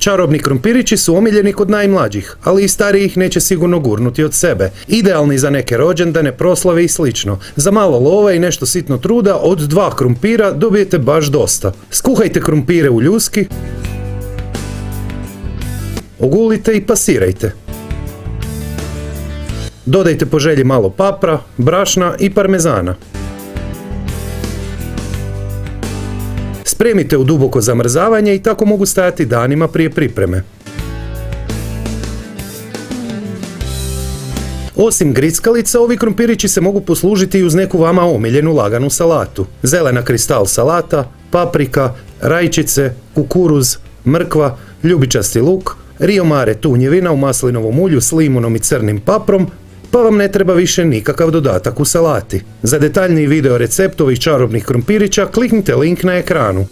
Čarobni krumpirići su omiljeni kod najmlađih, ali i starijih neće sigurno gurnuti od sebe. Idealni za neke rođendane, proslave i slično. Za malo love i nešto sitno truda, od 2 krumpira dobijete baš dosta. Skuhajte krumpire u ljuski, ogulite i pasirajte. Dodajte po želji malo papra, brašna i parmezana. Spremite u duboko zamrzavanje i tako mogu stajati danima prije pripreme. Osim grickalica, ovi krumpirići se mogu poslužiti i uz neku vama omiljenu laganu salatu. Zelena kristal salata, paprika, rajčice, kukuruz, mrkva, ljubičasti luk, Rio Mare tunjevina u maslinovom ulju s limunom i crnim paprom, pa vam ne treba više nikakav dodatak u salati. Za detaljniji video recept ovih čarobnih krumpirića kliknite link na ekranu.